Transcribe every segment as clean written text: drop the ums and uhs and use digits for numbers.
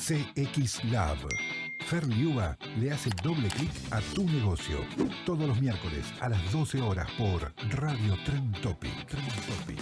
CX Lab. Fer Liuba le hace doble clic a tu negocio. Todos los miércoles a las 12 horas por Radio Tren Topic. Tren Topic.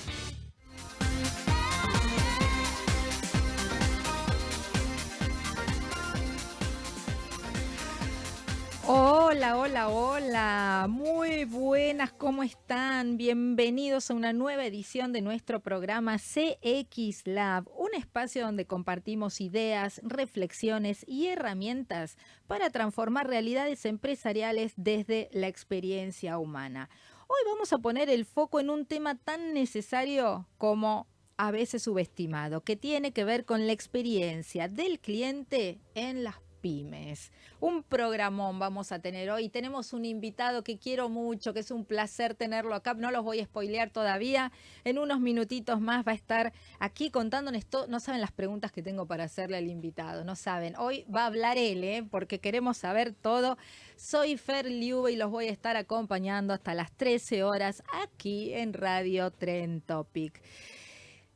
Hola, hola, hola. Muy buenas, ¿cómo están? Bienvenidos a una nueva edición de nuestro programa CX Lab, un espacio donde compartimos ideas, reflexiones y herramientas para transformar realidades empresariales desde la experiencia humana. Hoy vamos a poner el foco en un tema tan necesario como a veces subestimado, que tiene que ver con la experiencia del cliente en las pymes. Un programón vamos a tener hoy. Tenemos un invitado que quiero mucho, que es un placer tenerlo acá. No los voy a spoilear todavía. En unos minutitos más va a estar aquí contándonos todo. No saben las preguntas que tengo para hacerle al invitado. No saben. Hoy va a hablar él, porque queremos saber todo. Soy Fer Liuba y los voy a estar acompañando hasta las 13 horas aquí en Radio Tren Topic.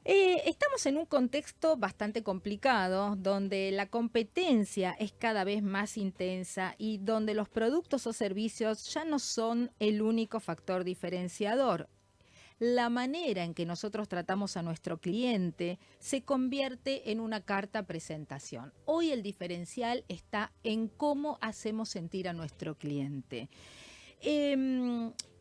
Estamos en un contexto bastante complicado, donde la competencia es cada vez más intensa y donde los productos o servicios ya no son el único factor diferenciador. La manera en que nosotros tratamos a nuestro cliente se convierte en una carta presentación. Hoy el diferencial está en cómo hacemos sentir a nuestro cliente.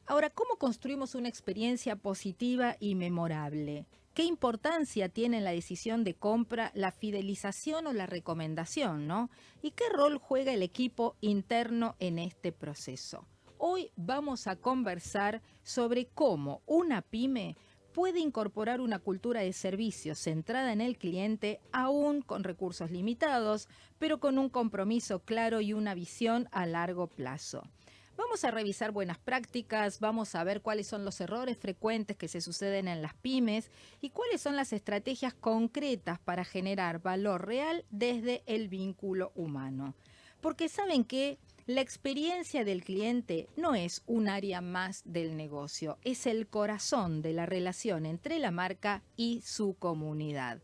Ahora, ¿cómo construimos una experiencia positiva y memorable? ¿Qué importancia tiene en la decisión de compra la fidelización o la recomendación, ¿no? ¿Y qué rol juega el equipo interno en este proceso? Hoy vamos a conversar sobre cómo una pyme puede incorporar una cultura de servicios centrada en el cliente, aún con recursos limitados, pero con un compromiso claro y una visión a largo plazo. Vamos a revisar buenas prácticas, vamos a ver cuáles son los errores frecuentes que se suceden en las pymes y cuáles son las estrategias concretas para generar valor real desde el vínculo humano. Porque saben que la experiencia del cliente no es un área más del negocio, es el corazón de la relación entre la marca y su comunidad.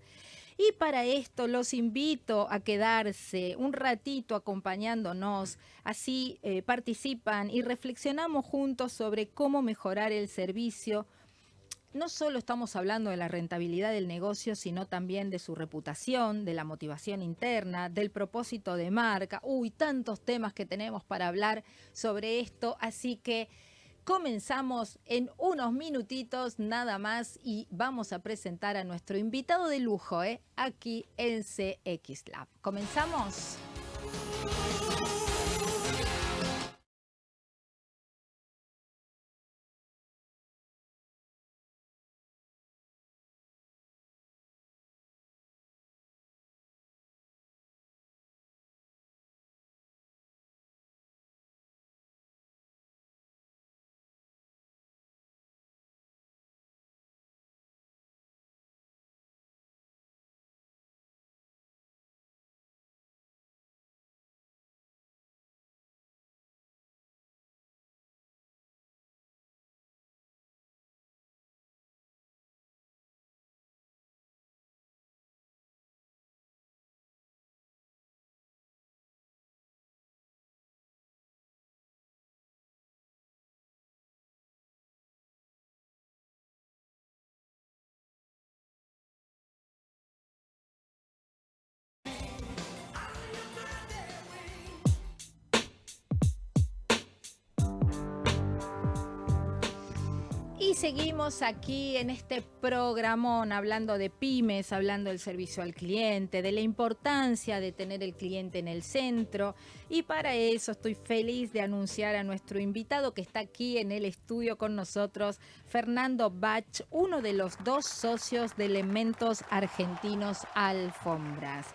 Y para esto los invito a quedarse un ratito acompañándonos, así participan y reflexionamos juntos sobre cómo mejorar el servicio. No solo estamos hablando de la rentabilidad del negocio, sino también de su reputación, de la motivación interna, del propósito de marca. Tantos temas que tenemos para hablar sobre esto, así que comenzamos en unos minutitos nada más y vamos a presentar a nuestro invitado de lujo, aquí en CX Lab. ¿Comenzamos? Y seguimos aquí en este programón hablando de pymes, hablando del servicio al cliente, de la importancia de tener el cliente en el centro. Y para eso estoy feliz de anunciar a nuestro invitado que está aquí en el estudio con nosotros, Fernando Bach, uno de los 2 socios de Elementos Argentinos Alfombras.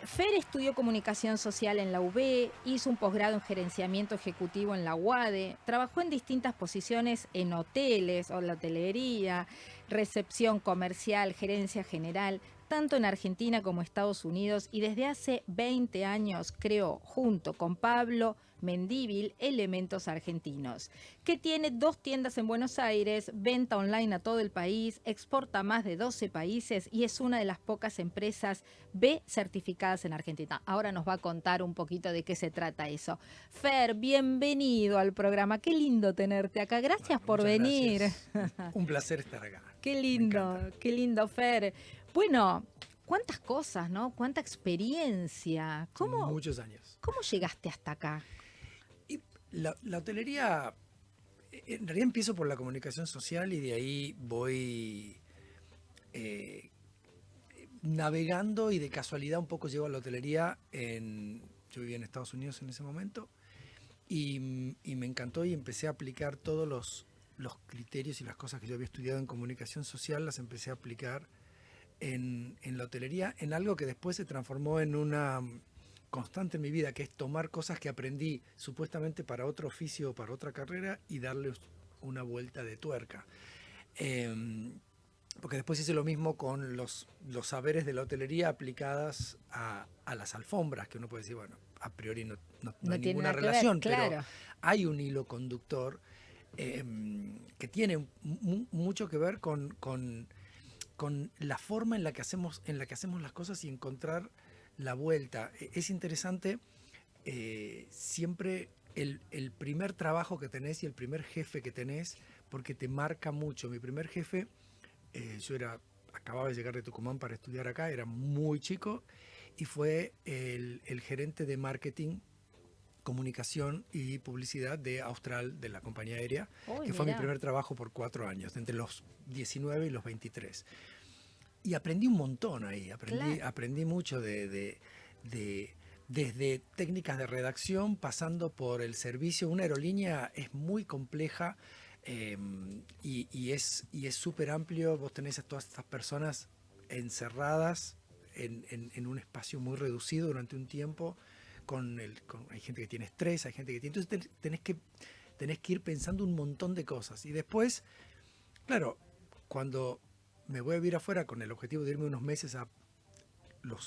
Fer estudió comunicación social en la UB, hizo un posgrado en gerenciamiento ejecutivo en la UADE, trabajó en distintas posiciones en hoteles o la hotelería, recepción comercial, gerencia general, tanto en Argentina como Estados Unidos, y desde hace 20 años creó, junto con Pablo Mendívil, Elementos Argentinos, que tiene 2 tiendas en Buenos Aires, venta online a todo el país, exporta a más de 12 países y es una de las pocas empresas B certificadas en Argentina. Ahora nos va a contar un poquito de qué se trata eso. Fer, bienvenido al programa. Qué lindo tenerte acá. Gracias por venir. Gracias. Un placer estar acá. Qué lindo, Fer. Bueno, cuántas cosas, ¿no? Cuánta experiencia. Muchos años. ¿Cómo llegaste hasta acá? Y la hotelería, en realidad empiezo por la comunicación social y de ahí voy navegando y de casualidad un poco llego a la hotelería. Yo vivía en Estados Unidos en ese momento y me encantó y empecé a aplicar todos los criterios y las cosas que yo había estudiado en comunicación social, las empecé a aplicar en la hotelería, en algo que después se transformó en una constante en mi vida, que es tomar cosas que aprendí supuestamente para otro oficio o para otra carrera y darles una vuelta de tuerca. Porque después hice lo mismo con los saberes de la hotelería aplicadas a las alfombras, que uno puede decir, bueno, a priori no hay ninguna relación, claro. Pero hay un hilo conductor que tiene mucho que ver con la forma en la que hacemos las cosas y encontrar la vuelta. Es interesante siempre el primer trabajo que tenés y el primer jefe que tenés, porque te marca mucho. Mi primer jefe, acababa de llegar de Tucumán para estudiar acá, era muy chico y fue el gerente de marketing, comunicación y publicidad de Austral, de la compañía aérea, que fue mi primer trabajo por 4 años, entre los 19 y los 23. Y aprendí un montón ahí, aprendí mucho desde técnicas de redacción, pasando por el servicio. Una aerolínea es muy compleja y es súper amplio. Vos tenés a todas estas personas encerradas en un espacio muy reducido durante un tiempo. Hay gente que tiene estrés, hay gente que tiene... Entonces tenés que ir pensando un montón de cosas. Y después, claro, cuando me voy a vivir afuera con el objetivo de irme unos meses,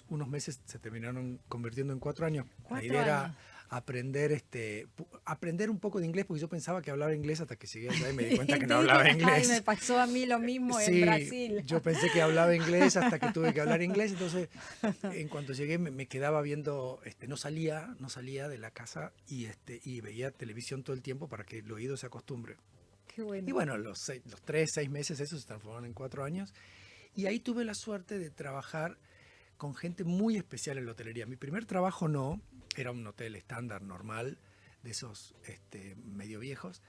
unos meses se terminaron convirtiendo en 4 años. La idea era aprender un poco de inglés, porque yo pensaba que hablaba inglés hasta que llegué allá y me di cuenta que no hablaba inglés. Ay, me pasó a mí lo mismo en Brasil. Yo pensé que hablaba inglés hasta que tuve que hablar inglés. Entonces, en cuanto llegué, me quedaba viendo, no salía de la casa y veía televisión todo el tiempo para que el oído se acostumbre. Qué bueno. Y bueno, los 3, 6 meses, eso se transformaron en 4 años. Y ahí tuve la suerte de trabajar con gente muy especial en la hotelería. Mi primer trabajo era un hotel estándar, normal, de esos medio viejos.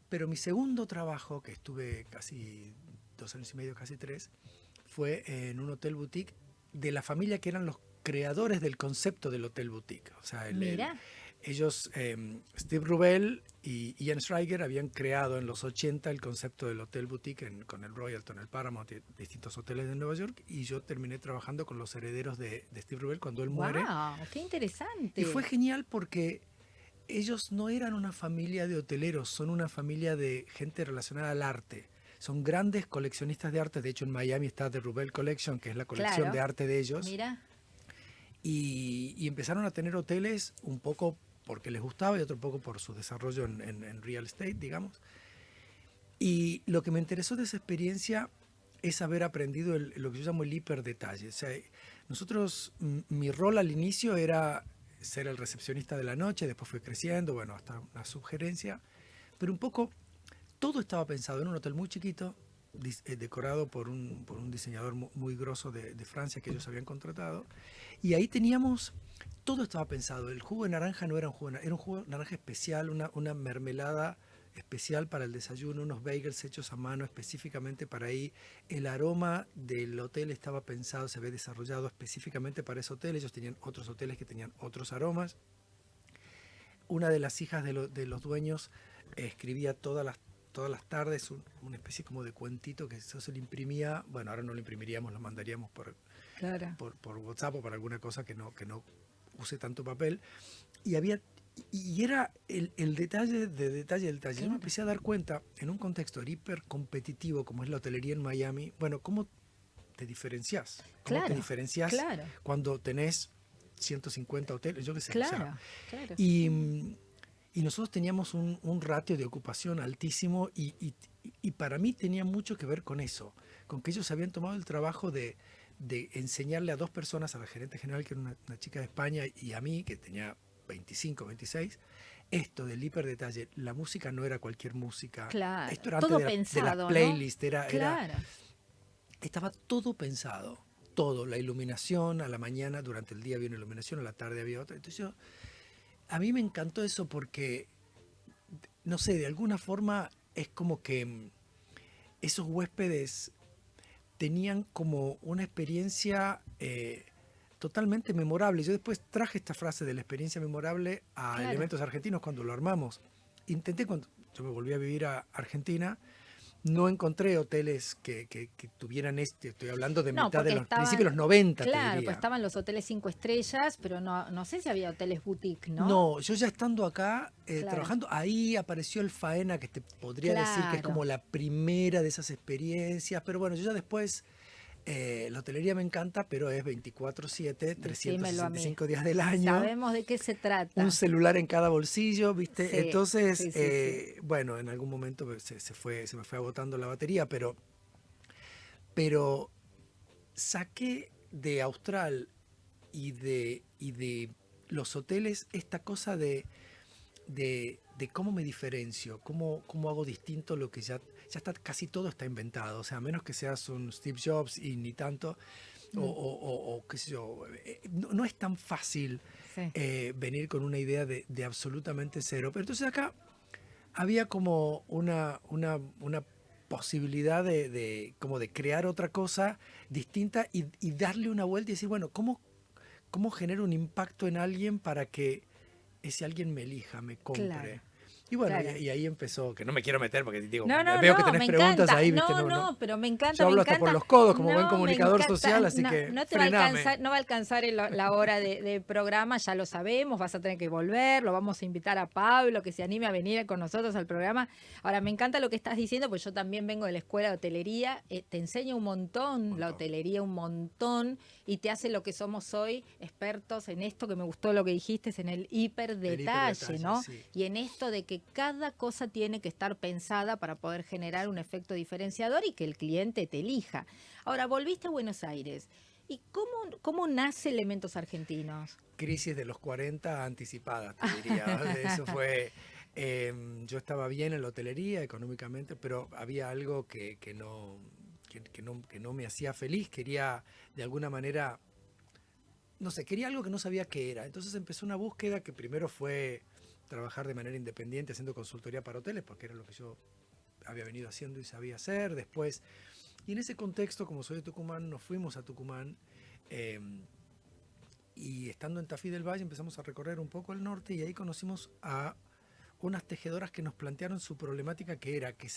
Pero mi segundo trabajo, que estuve casi 2 años y medio, casi 3, fue en un hotel boutique de la familia que eran los creadores del concepto del hotel boutique. O sea, ellos, Steve Rubel y Ian Schreiger, habían creado en los 80 el concepto del hotel boutique con el Royalton, el Paramount, distintos hoteles de Nueva York, y yo terminé trabajando con los herederos de Steve Rubel cuando él muere. ¡Wow! ¡Qué interesante! Y fue genial porque ellos no eran una familia de hoteleros, son una familia de gente relacionada al arte. Son grandes coleccionistas de arte. De hecho, en Miami está The Rubel Collection, que es la colección de arte de ellos. Mira. Y empezaron a tener hoteles un poco porque les gustaba y otro poco por su desarrollo en real estate, digamos. Y lo que me interesó de esa experiencia es haber aprendido lo que yo llamo el hiperdetalle. O sea, mi rol al inicio era ser el recepcionista de la noche, después fue creciendo, bueno, hasta una subgerencia, pero un poco todo estaba pensado en un hotel muy chiquito, decorado por un diseñador muy grosso de Francia que ellos habían contratado, y ahí todo estaba pensado. El jugo de naranja no era un jugo de naranja especial, una mermelada especial para el desayuno, unos bagels hechos a mano específicamente para ahí. El aroma del hotel estaba pensado, se había desarrollado específicamente para ese hotel. Ellos tenían otros hoteles que tenían otros aromas. Una de las hijas de los dueños escribía todas las tardes una especie como de cuentito que eso se le imprimía. Bueno, ahora no lo imprimiríamos, lo mandaríamos por WhatsApp o para alguna cosa que no use tanto papel. Y había Y era el detalle de detalle. Yo Claro. me empecé a dar cuenta, en un contexto hiper competitivo como es la hotelería en Miami, bueno, ¿cómo te diferenciás? ¿Cómo te Claro, diferenciás claro, cuando tenés 150 hoteles? Yo qué sé. O sea, claro, claro. y nosotros teníamos un ratio de ocupación altísimo y para mí tenía mucho que ver con eso, con que ellos habían tomado el trabajo de enseñarle a dos personas, a la gerente general, que era una chica de España, y a mí, que tenía 25, 26, esto del hiperdetalle. La música no era cualquier música. Claro, Esto era antes todo de las pensado, ¿no? playlists, Claro. estaba todo pensado. Todo, la iluminación, a la mañana, durante el día había una iluminación, a la tarde había otra. Entonces a mí me encantó eso porque, no sé, de alguna forma es como que esos huéspedes tenían como una experiencia totalmente memorable. Yo después traje esta frase de la experiencia memorable a Claro. Elementos Argentinos cuando lo armamos. Intenté, cuando yo me volví a vivir a Argentina, no encontré hoteles que tuvieran estoy hablando de No, mitad de porque los principios de estaban, los 90, te claro, pues diría. estaban los hoteles 5 estrellas, pero no sé si había hoteles boutique, ¿no? No, yo ya estando acá, Claro, trabajando, ahí apareció el Faena, que te podría decir que es claro. como la primera de esas experiencias, pero bueno, yo ya después, la hotelería me encanta, pero es 24/7, Decímelo a mí. 365 días del año, Sabemos de qué se un trata. celular en cada bolsillo, ¿viste? Sí, Entonces, sí, sí, sí. bueno, en algún momento se me fue agotando la batería, pero saqué de Austral y de los hoteles esta cosa de cómo me diferencio, cómo hago distinto lo que ya está, casi todo está inventado. O sea, a menos que seas un Steve Jobs y ni tanto, o qué sé yo, no es tan fácil Sí. venir con una idea de absolutamente cero. Pero entonces acá había como una posibilidad como de crear otra cosa distinta y darle una vuelta y decir, bueno, ¿cómo genero un impacto en alguien para que ese alguien me elija, me Claro, compre? Y bueno, claro. y ahí empezó, que no me quiero meter porque digo, No, no, veo que no, tenés me preguntas encanta. ahí, ¿viste? No, No, no. no, pero me encanta, Yo me hablo hasta por encanta. los codos como buen No, me comunicador encanta. social, así No, que no te va a frename. alcanzar, no va a alcanzar la hora de programa, ya lo sabemos, vas a tener que volver, lo vamos a invitar a Pablo, que se anime a venir con nosotros al programa. Ahora, me encanta lo que estás diciendo, pues yo también vengo de la escuela de hotelería, te enseña un montón, la hotelería un montón, y te hace lo que somos hoy, expertos en esto, que me gustó lo que dijiste, es en el hiperdetalle, ¿no? Sí. Y en esto de que cada cosa tiene que estar pensada para poder generar un efecto diferenciador y que el cliente te elija. Ahora, volviste a Buenos Aires. ¿Y cómo nace Elementos Argentinos? Crisis de los 40 anticipada, te diría. Eso fue, yo estaba bien en la hotelería económicamente, pero había algo que no me hacía feliz. Quería, de alguna manera, no sé, quería algo que no sabía qué era. Entonces empezó una búsqueda que primero fue trabajar de manera independiente haciendo consultoría para hoteles, porque era lo que yo había venido haciendo y sabía hacer. Después, y en ese contexto, como soy de Tucumán, nos fuimos a Tucumán. eh, y estando en Tafí del Valle empezamos a recorrer un poco el norte y ahí conocimos a unas tejedoras que nos plantearon su problemática, que era que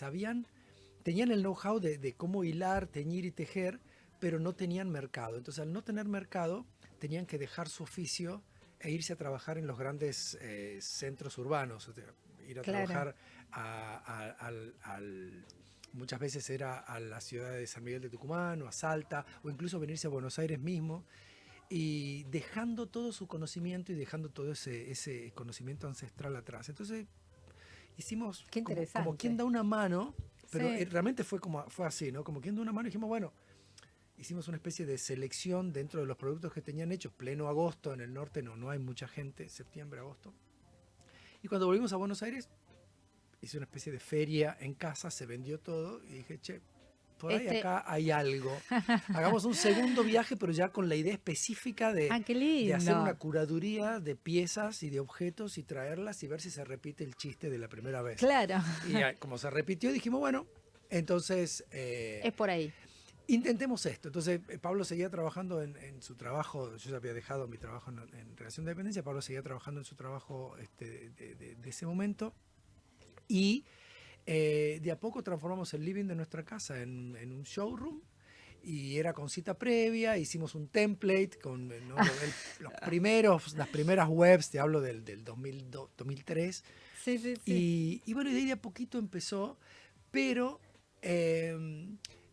tenían el know-how de cómo hilar, teñir y tejer, pero no tenían mercado. Entonces, al no tener mercado, tenían que dejar su oficio e irse a trabajar en los grandes centros urbanos. O sea, ir a Claro. trabajar muchas veces era a la ciudad de San Miguel de Tucumán o a Salta, o incluso venirse a Buenos Aires mismo, y dejando todo su conocimiento y dejando todo ese conocimiento ancestral atrás. Entonces hicimos Qué como interesante. quien da una mano, pero Sí. realmente fue así, ¿no? Como quien da una mano y dijimos, bueno, hicimos una especie de selección dentro de los productos que tenían hechos, pleno agosto, en el norte no hay mucha gente, septiembre, agosto. Y cuando volvimos a Buenos Aires, hice una especie de feria en casa, se vendió todo y dije, che, por ahí acá hay algo. Hagamos un segundo viaje, pero ya con la idea específica Ah, qué de hacer una lindo. curaduría de piezas y de objetos y traerlas y ver si se repite el chiste de la primera vez. Claro, Y como se repitió, dijimos, bueno, entonces es por ahí. intentemos esto. Entonces Pablo seguía trabajando en su trabajo. Yo ya había dejado mi trabajo en relación de dependencia. Pablo seguía trabajando en su trabajo de ese momento. Y de a poco transformamos el living de nuestra casa en un showroom y era con cita previa, hicimos un template con ¿no? las primeras webs, te hablo del 2003. Sí, sí, sí. Y bueno, de ahí de a poquito empezó, pero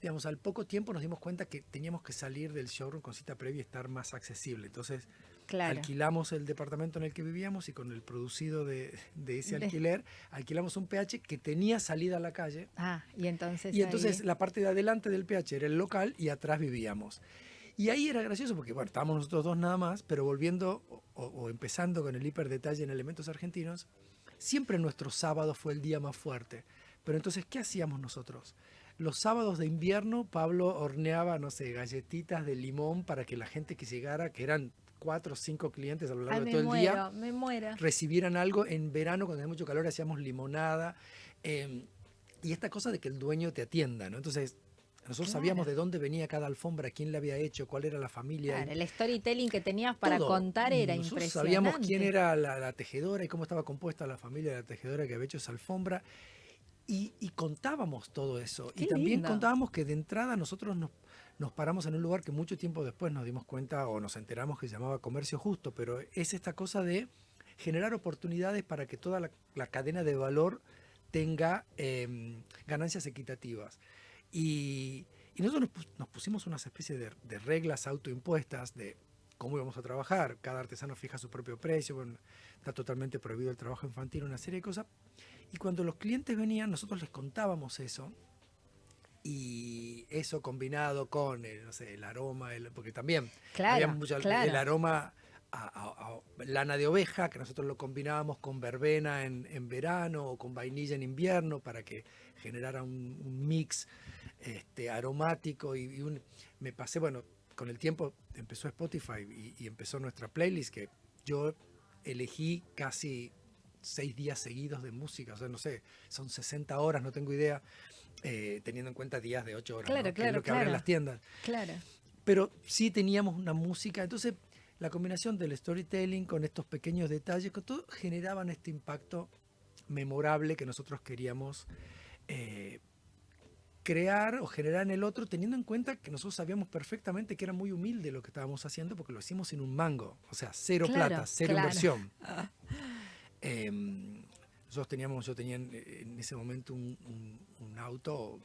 digamos, al poco tiempo nos dimos cuenta que teníamos que salir del showroom con cita previa y estar más accesible. Entonces, Claro. alquilamos el departamento en el que vivíamos y con el producido de ese alquiler, alquilamos un PH que tenía salida a la calle. Y entonces Y entonces ahí... la parte de adelante del PH era el local y atrás vivíamos. Y ahí era gracioso porque, bueno, estábamos nosotros dos nada más, pero volviendo o empezando con el hiperdetalle en elementos argentinos, siempre nuestro sábado fue el día más fuerte. Pero entonces, ¿qué hacíamos nosotros? Los sábados de invierno, Pablo horneaba, no sé, galletitas de limón para que la gente que llegara, que eran 4 o 5 clientes a lo largo de todo el día, me muero. recibieran algo. En verano, cuando hacía mucho calor, hacíamos limonada. Y esta cosa de que el dueño te atienda, ¿no? Entonces, nosotros sabíamos de dónde venía cada alfombra, quién la había hecho, cuál era la familia. Claro, el storytelling que tenías para todo. contar era Nosotros impresionante. sabíamos quién era la tejedora y cómo estaba compuesta la familia de la tejedora que había hecho esa alfombra. Y contábamos todo eso. Qué y también lindo. contábamos que de entrada nosotros nos paramos en un lugar que mucho tiempo después nos dimos cuenta o nos enteramos que se llamaba comercio justo, pero es esta cosa de generar oportunidades para que toda la cadena de valor tenga ganancias equitativas. Y nosotros nos pusimos unas especies de reglas autoimpuestas de cómo íbamos a trabajar. Cada artesano fija su propio precio, bueno, está totalmente prohibido el trabajo infantil, una serie de cosas. Y cuando los clientes venían, nosotros les contábamos eso. Y eso combinado con no sé, el aroma, porque también había mucho el aroma a lana de oveja, que nosotros lo combinábamos con verbena en verano o con vainilla en invierno para que generara un mix aromático. Me pasé, bueno, con el tiempo empezó Spotify y empezó nuestra playlist, que yo elegí casi 6 días seguidos de música, o sea, no sé, son 60 horas, no tengo idea, teniendo en cuenta días de 8 horas, ¿no? Que es lo que abren las tiendas. Claro. Pero sí teníamos una música, entonces la combinación del storytelling con estos pequeños detalles, con todo, generaban este impacto memorable que nosotros queríamos crear o generar en el otro, teniendo en cuenta que nosotros sabíamos perfectamente que era muy humilde lo que estábamos haciendo porque lo hicimos sin un mango, o sea, cero plata, cero inversión. Yo tenía en ese momento un auto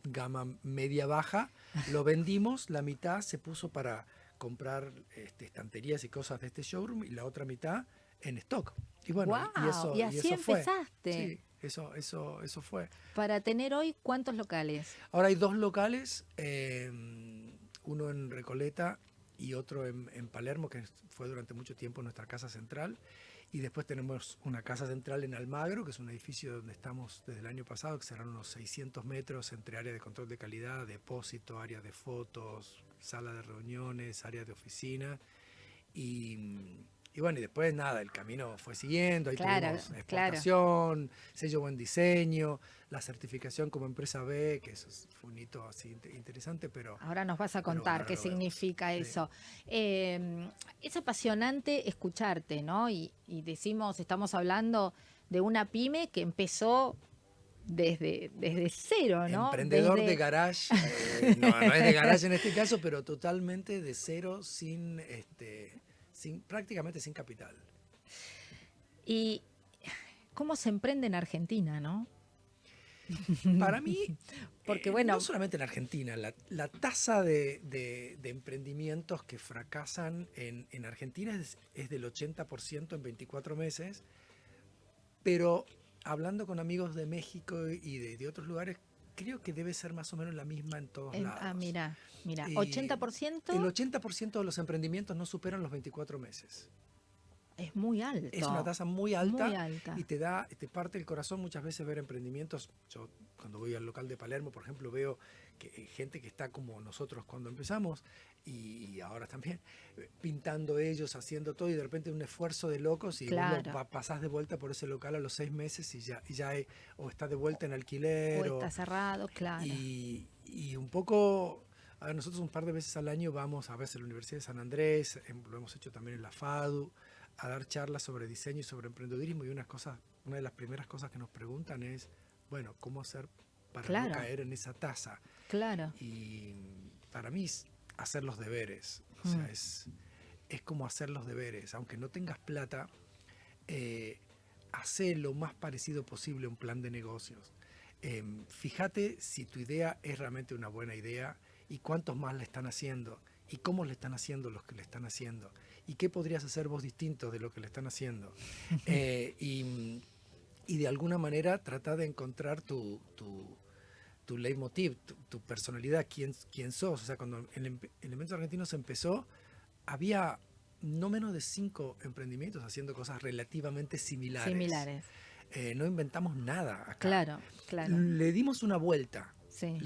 gama media-baja, lo vendimos, la mitad se puso para comprar estanterías y cosas de este showroom y la otra mitad en stock. Y bueno, y así empezaste. Sí, eso fue. Para tener hoy, ¿cuántos locales? Ahora hay 2 locales, uno en Recoleta y otro en Palermo, que fue durante mucho tiempo nuestra casa central. Y después tenemos una casa central en Almagro, que es un edificio donde estamos desde el año pasado, que serán unos 600 metros entre área de control de calidad, depósito, área de fotos, sala de reuniones, área de oficina. Y bueno, y después nada, el camino fue siguiendo, ahí tuvimos exportación, sello buen diseño, la certificación como empresa B, que eso fue un hito así interesante, pero... Ahora nos vas a contar qué significa eso. Es apasionante escucharte, ¿no? Y estamos hablando de una pyme que empezó desde cero, ¿no? Emprendedor de garage, no es de garage en este caso, pero totalmente de cero, prácticamente sin capital. ¿Y cómo se emprende en Argentina, no? Para mí, porque bueno, no solamente en Argentina, la tasa de emprendimientos que fracasan en Argentina es del 80% en 24 meses, pero hablando con amigos de México y de otros lugares, creo que debe ser más o menos la misma en todos lados. Mira, 80%. El 80% de los emprendimientos no superan los 24 meses. Es muy alto. Es una tasa muy alta, muy alta. Y te parte el corazón muchas veces ver emprendimientos. Yo cuando voy al local de Palermo, por ejemplo, veo que gente que está como nosotros cuando empezamos y ahora también pintando ellos, haciendo todo y de repente un esfuerzo de locos y vos pasás de vuelta por ese local a los 6 meses y ya o está de vuelta en alquiler o está cerrado, claro. Y un poco... A ver, nosotros un par de veces al año vamos a veces a la Universidad de San Andrés, lo hemos hecho también en la FADU, a dar charlas sobre diseño y sobre emprendedurismo, y una de las primeras cosas que nos preguntan es, bueno, ¿cómo hacer para no caer en esa tasa? Claro. Y para mí es hacer los deberes. O sea, es como hacer los deberes. Aunque no tengas plata, hacer lo más parecido posible a un plan de negocios. Fíjate si tu idea es realmente una buena idea y cuántos más la están haciendo y cómo le están haciendo los que le están haciendo y qué podrías hacer vos distinto de lo que le están haciendo. Y de alguna manera trata de encontrar tu leitmotiv, tu personalidad, quién sos. O sea, cuando Elementos Argentinos empezó, había no menos de 5 emprendimientos haciendo cosas relativamente similares. No inventamos nada acá. Claro. Le dimos una vuelta. Sí.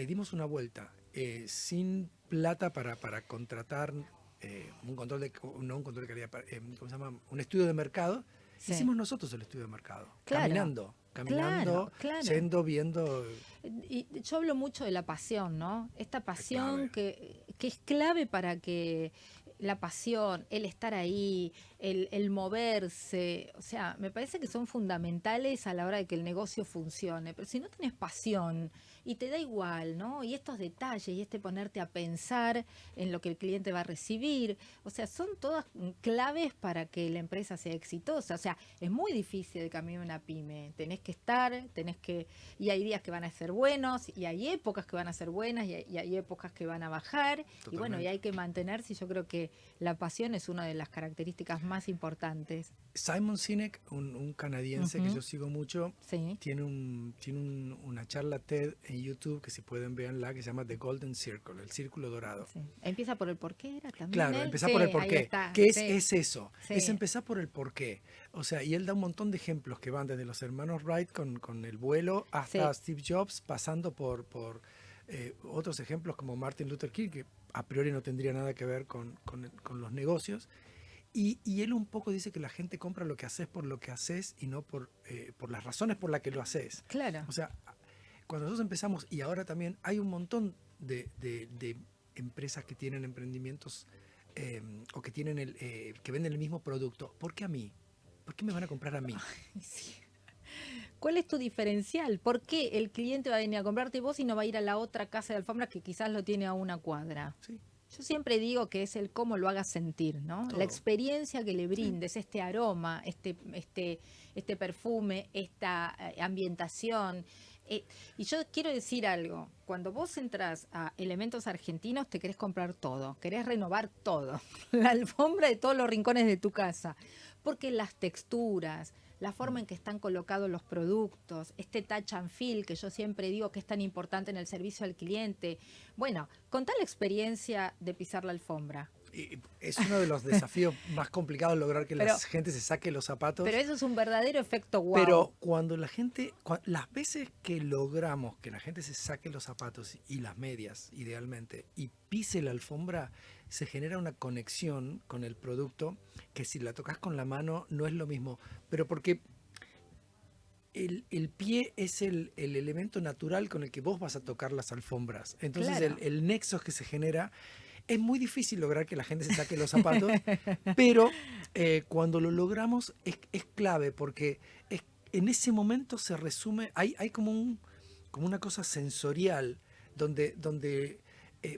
Sin plata para contratar un control de calidad, ¿cómo se llama? Un estudio de mercado. Sí. Hicimos nosotros el estudio de mercado. Caminando, claro. yendo, viendo. Y yo hablo mucho de la pasión, ¿no? Esta pasión que es clave para que la pasión, el estar ahí, el moverse, o sea, me parece que son fundamentales a la hora de que el negocio funcione. Pero si no tienes pasión y te da igual, ¿no? Y estos detalles y ponerte a pensar en lo que el cliente va a recibir, o sea, son todas claves para que la empresa sea exitosa. O sea, es muy difícil el camino de una pyme. Tenés que estar, y hay días que van a ser buenos, y hay épocas que van a ser buenas, y hay épocas que van a bajar. Totalmente. Y bueno, y hay que mantenerse, y yo creo que la pasión es una de las características más importantes. Simon Sinek, un canadiense que yo sigo mucho, sí. tiene una charla TED en YouTube que si pueden véanla, que se llama The Golden Circle, el círculo dorado. Sí. Empieza por el porqué, ¿era también? Claro, empezar por el porqué. ¿Qué es eso? Sí. Es empezar por el porqué. O sea, y él da un montón de ejemplos que van desde los hermanos Wright con el vuelo hasta Steve Jobs, pasando por otros ejemplos como Martin Luther King, que a priori no tendría nada que ver con los negocios. Y él un poco dice que la gente compra lo que haces por lo que haces y no por las razones por las que lo haces. Claro. O sea, cuando nosotros empezamos, y ahora también hay un montón de empresas que tienen emprendimientos o que tienen que venden el mismo producto. ¿Por qué a mí? ¿Por qué me van a comprar a mí? Ay, sí. ¿Cuál es tu diferencial? ¿Por qué el cliente va a venir a comprarte vos y no va a ir a la otra casa de alfombras que quizás lo tiene a una cuadra? Sí. Yo siempre digo que es el cómo lo hagas sentir, ¿no? Todo. La experiencia que le brindes, este aroma, este perfume, esta ambientación. Y yo quiero decir algo, cuando vos entras a Elementos Argentinos te querés comprar todo, querés renovar todo, la alfombra de todos los rincones de tu casa, porque las texturas, la forma en que están colocados los productos, este touch and feel que yo siempre digo que es tan importante en el servicio al cliente. Bueno, contá la experiencia de pisar la alfombra. Es uno de los desafíos más complicados lograr que la gente se saque los zapatos. Pero eso es un verdadero efecto wow. Pero cuando las veces que logramos que la gente se saque los zapatos y las medias, idealmente, y pise la alfombra, se genera una conexión con el producto que si la tocas con la mano no es lo mismo. Pero porque el pie es el elemento natural con el que vos vas a tocar las alfombras. Entonces claro. el nexo que se genera. Es muy difícil lograr que la gente se saque los zapatos, pero cuando lo logramos es clave porque en ese momento se resume, hay como una cosa sensorial donde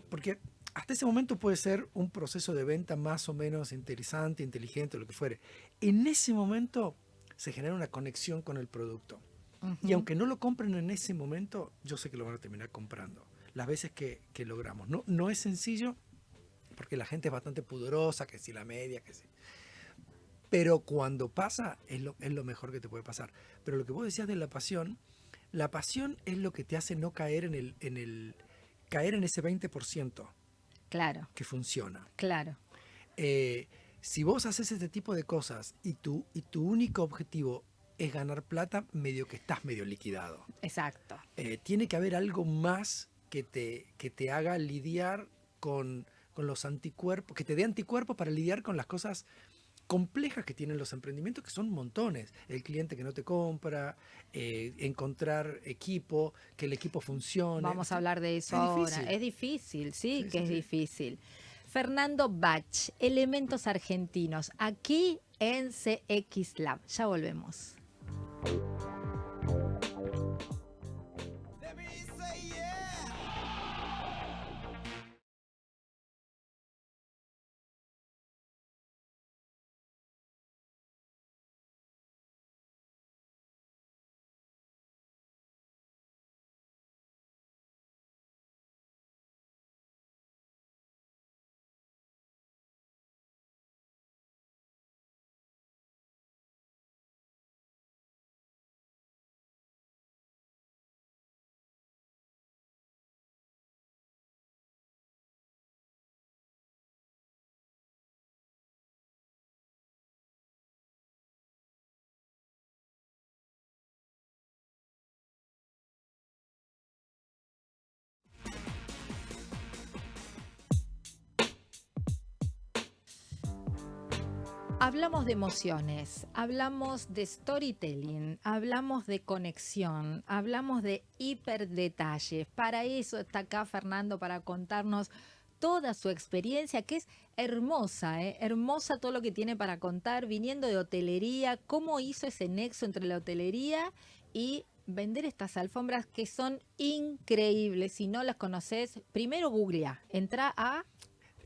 porque hasta ese momento puede ser un proceso de venta más o menos interesante, inteligente, lo que fuere. En ese momento se genera una conexión con el producto. Uh-huh. Y aunque no lo compren en ese momento, yo sé que lo van a terminar comprando. Las veces que logramos. No es sencillo, porque la gente es bastante pudorosa, que si la media, que si. Pero cuando pasa, es lo mejor que te puede pasar. Pero lo que vos decías de la pasión es lo que te hace no caer caer en ese 20%. Claro. Que funciona. Claro. Si vos haces este tipo de cosas y tu único objetivo es ganar plata, medio que estás medio liquidado. Exacto. Tiene que haber algo más que te haga lidiar con los anticuerpos, que te dé anticuerpos para lidiar con las cosas complejas que tienen los emprendimientos, que son montones. El cliente que no te compra, encontrar equipo, que el equipo funcione. Vamos a hablar de eso ahora. Es difícil, sí, es difícil. Fernando Bach, Elementos Argentinos, aquí en CX Lab. Ya volvemos. Hablamos de emociones, hablamos de storytelling, hablamos de conexión, hablamos de hiperdetalles. Para eso está acá Fernando, para contarnos toda su experiencia, que es hermosa, hermosa todo lo que tiene para contar, viniendo de hotelería, cómo hizo ese nexo entre la hotelería y vender estas alfombras que son increíbles. Si no las conoces, primero googlea, entra a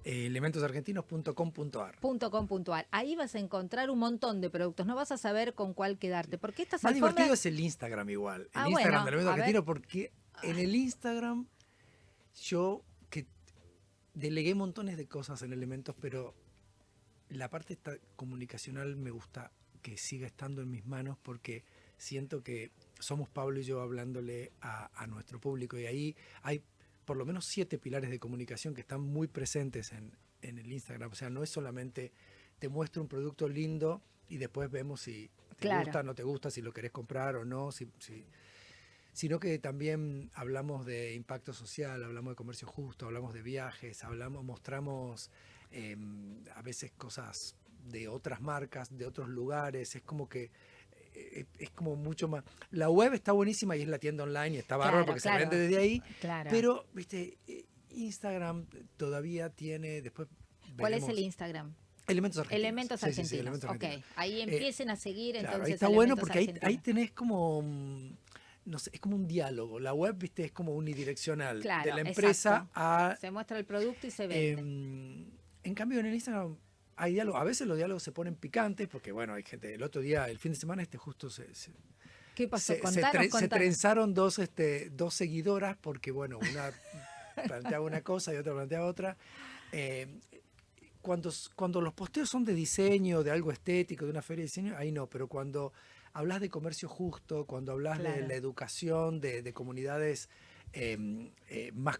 elementosargentinos.com.ar. .com.ar. Ahí vas a encontrar un montón de productos. No vas a saber con cuál quedarte. Porque estas Más alfombras... divertido es el Instagram igual. El Ah, Instagram bueno, de Elementos a ver. Argentinos, porque en el Instagram yo que delegué montones de cosas en Elementos, pero la parte esta comunicacional me gusta que siga estando en mis manos porque siento que somos Pablo y yo hablándole a nuestro público, y ahí hay por lo menos 7 pilares de comunicación que están muy presentes en el Instagram. O sea, no es solamente te muestro un producto lindo y después vemos si te gusta, no te gusta, si lo querés comprar o no, sino que también hablamos de impacto social, hablamos de comercio justo, hablamos de viajes, mostramos a veces cosas de otras marcas, de otros lugares. Es como que es como mucho más. La web está buenísima y es la tienda online y está bárbaro porque se vende desde ahí. Claro. Pero, viste, Instagram todavía tiene. Después ¿Cuál es el Instagram? Elementos Argentinos. Elementos Argentinos. Sí, Elementos Argentinos. Ok, ahí empiecen a seguir. Claro, Entonces, ahí está bueno Elementos porque ahí Argentinos. tenés como. No sé, es como un diálogo. La web, viste, es como unidireccional. Claro, de la empresa exacto. a. Se muestra el producto y se vende. En cambio, en el Instagram hay diálogo. A veces los diálogos se ponen picantes porque, bueno, hay gente. El otro día, el fin de semana, justo ¿Qué pasó? se trenzaron dos seguidoras porque, bueno, una planteaba una cosa y otra planteaba otra. Cuando los posteos son de diseño, de algo estético, de una feria de diseño, ahí no, pero cuando hablas de comercio justo, cuando hablas de la educación, de comunidades más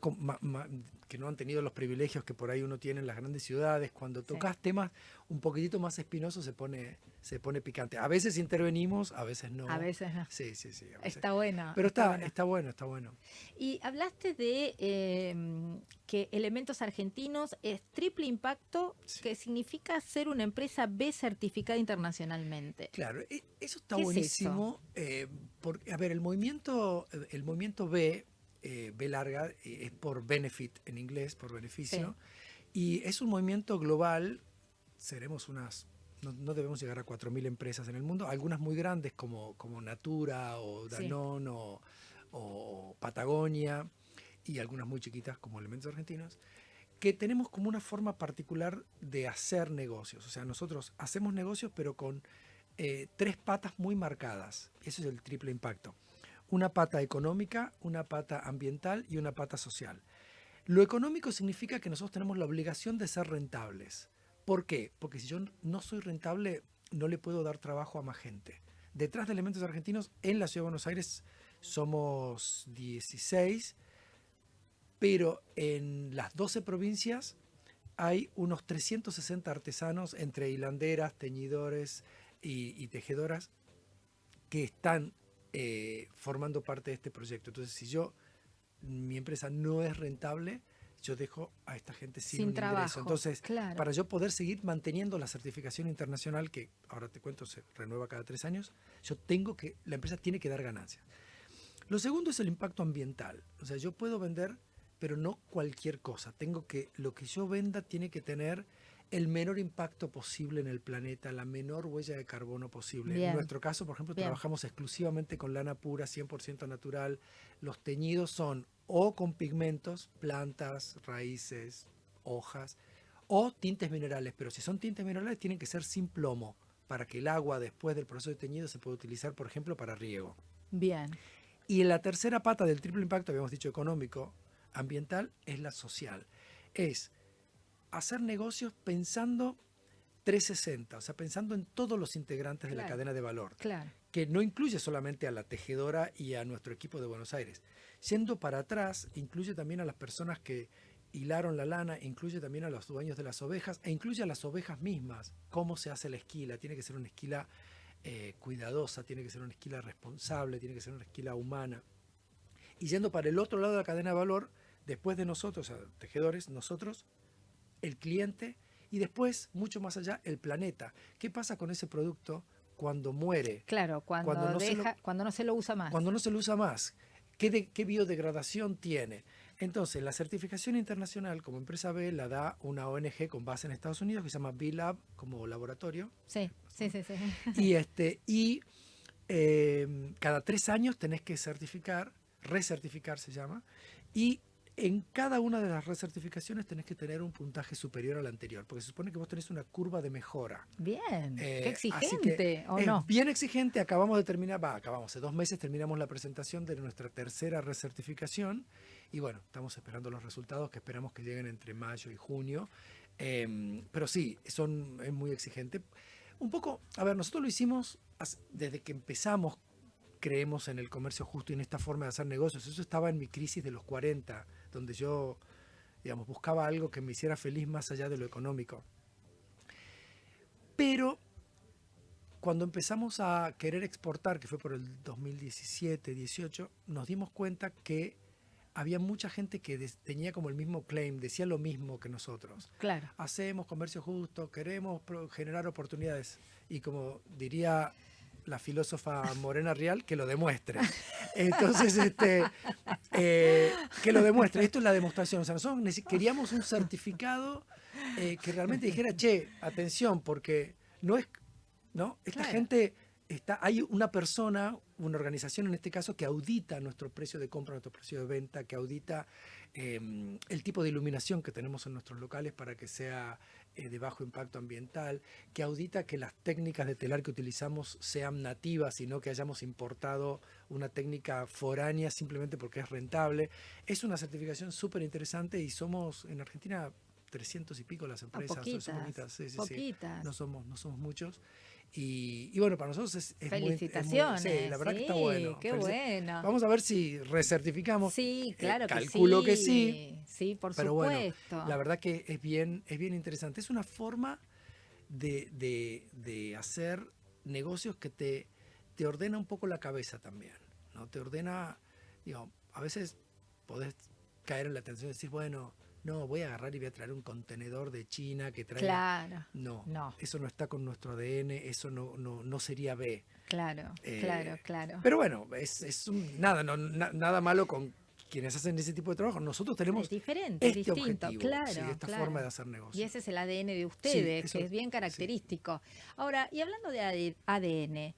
que no han tenido los privilegios que por ahí uno tiene en las grandes ciudades, cuando tocas temas un poquitito más espinosos se pone picante. A veces intervenimos, a veces no. A veces no. Sí. A veces. Está bueno. Pero está bueno. Y hablaste de que Elementos Argentinos es triple impacto, que significa ser una empresa B certificada internacionalmente. Claro, eso está buenísimo. Es eso? Porque, a ver, el movimiento B, B larga, es por benefit en inglés, por beneficio. Sí. Y es un movimiento global. Seremos no debemos llegar a 4.000 empresas en el mundo, algunas muy grandes como Natura o Danone o Patagonia, y algunas muy chiquitas como Elementos Argentinos, que tenemos como una forma particular de hacer negocios. O sea, nosotros hacemos negocios pero con 3 patas muy marcadas. Eso es el triple impacto. Una pata económica, una pata ambiental y una pata social. Lo económico significa que nosotros tenemos la obligación de ser rentables. ¿Por qué? Porque si yo no soy rentable, no le puedo dar trabajo a más gente. Detrás de Elementos Argentinos, en la Ciudad de Buenos Aires, somos 16, pero en las 12 provincias hay unos 360 artesanos entre hilanderas, teñidores y tejedoras que están formando parte de este proyecto. Entonces, si mi empresa no es rentable, yo dejo a esta gente sin trabajo. Ingreso. Entonces, para yo poder seguir manteniendo la certificación internacional, que ahora te cuento se renueva cada 3 años, la empresa tiene que dar ganancias. Lo segundo es el impacto ambiental. O sea, yo puedo vender, pero no cualquier cosa. Lo que yo venda tiene que tener el menor impacto posible en el planeta, la menor huella de carbono posible. Bien. En nuestro caso, por ejemplo, trabajamos exclusivamente con lana pura, 100% natural. Los teñidos son o con pigmentos, plantas, raíces, hojas, o tintes minerales. Pero si son tintes minerales, tienen que ser sin plomo, para que el agua después del proceso de teñido se pueda utilizar, por ejemplo, para riego. Bien. Y la tercera pata del triple impacto, habíamos dicho económico, ambiental, es la social. Es hacer negocios pensando 360, o sea, pensando en todos los integrantes de la cadena de valor, que no incluye solamente a la tejedora y a nuestro equipo de Buenos Aires. Yendo para atrás, incluye también a las personas que hilaron la lana, incluye también a los dueños de las ovejas e incluye a las ovejas mismas. ¿Cómo se hace la esquila? Tiene que ser una esquila cuidadosa, tiene que ser una esquila responsable, tiene que ser una esquila humana. Y yendo para el otro lado de la cadena de valor, después de nosotros, a tejedores, nosotros, el cliente Y después, mucho más allá, el planeta. ¿Qué pasa con ese producto cuando muere? Claro, cuando no se lo usa más. Cuando no se lo usa más. ¿Qué biodegradación tiene? Entonces, la certificación internacional como empresa B la da una ONG con base en Estados Unidos que se llama B-Lab como laboratorio. Sí. Y cada 3 años tenés que recertificar se llama, y en cada una de las recertificaciones tenés que tener un puntaje superior al anterior, porque se supone que vos tenés una curva de mejora. Bien, qué exigente, ¿o es no? Bien exigente. Hace 2 meses terminamos la presentación de nuestra tercera recertificación y bueno, estamos esperando los resultados que esperamos que lleguen entre mayo y junio. Pero sí, es muy exigente. Un poco, a ver, nosotros lo hicimos desde que empezamos, creemos en el comercio justo y en esta forma de hacer negocios. Eso estaba en mi crisis de los 40, donde yo, digamos, buscaba algo que me hiciera feliz más allá de lo económico. Pero cuando empezamos a querer exportar, que fue por el 2017, 18, nos dimos cuenta que había mucha gente que tenía como el mismo claim, decía lo mismo que nosotros. Claro. Hacemos comercio justo, queremos generar oportunidades. Y como diría la filósofa Morena Rial, que lo demuestre. Entonces, que lo demuestre. Esto es la demostración. O sea, nosotros queríamos un certificado que realmente dijera, che, atención, porque no es, ¿no? Esta gente, hay una persona, una organización en este caso, que audita nuestro precio de compra, nuestro precio de venta, que audita el tipo de iluminación que tenemos en nuestros locales para que sea de bajo impacto ambiental, que audita que las técnicas de telar que utilizamos sean nativas y no que hayamos importado una técnica foránea simplemente porque es rentable. Es una certificación súper interesante y somos en Argentina 300 y pico las empresas. Poquitas. Sí. No somos muchos. Y bueno, para nosotros es felicitaciones. Sí, la verdad que está bueno. Qué bueno. Vamos a ver si recertificamos. Sí, claro que calculo que sí. Sí, por pero supuesto. Bueno, la verdad que es bien interesante. Es una forma de hacer negocios que te ordena un poco la cabeza también, ¿no? Te ordena, digo, a veces podés caer en la tentación de decir, bueno, no, voy a agarrar y voy a traer un contenedor de China que trae... Claro. No, eso no está con nuestro ADN, eso no sería B. Claro. Pero bueno, nada malo con quienes hacen ese tipo de trabajo. Nosotros tenemos distinto, objetivo, claro, esta forma de hacer negocio. Y ese es el ADN de ustedes, que es bien característico. Sí. Ahora, y hablando de ADN,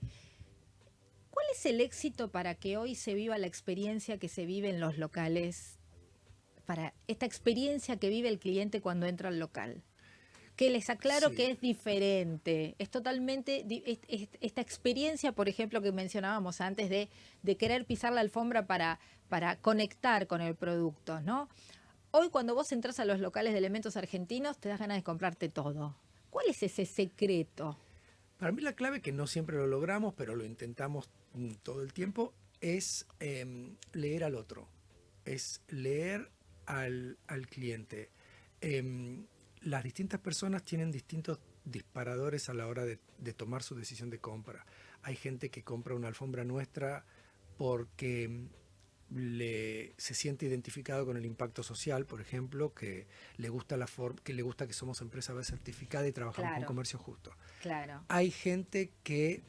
¿cuál es el éxito para que hoy se viva la experiencia que se vive en los locales? Para esta experiencia que vive el cliente cuando entra al local. Que les aclaro que es diferente, es totalmente, esta experiencia, por ejemplo, que mencionábamos antes de querer pisar la alfombra para conectar con el producto, ¿no? Hoy cuando vos entras a los locales de Elementos Argentinos te das ganas de comprarte todo. ¿Cuál es ese secreto? Para mí la clave, que no siempre lo logramos, pero lo intentamos todo el tiempo, es leer al otro, es leer al cliente. Las distintas personas tienen distintos disparadores a la hora de tomar su decisión de compra. Hay gente que compra una alfombra nuestra porque se siente identificado con el impacto social, por ejemplo, que le gusta que somos empresa B certificada y trabajamos con comercio justo. Claro. Hay gente que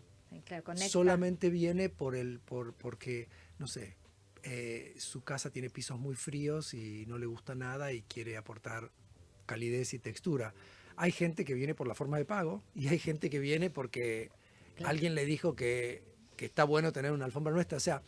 solamente viene porque, no sé, su casa tiene pisos muy fríos y no le gusta nada y quiere aportar calidez y textura. Hay gente que viene por la forma de pago y hay gente que viene porque alguien le dijo que está bueno tener una alfombra nuestra. O sea,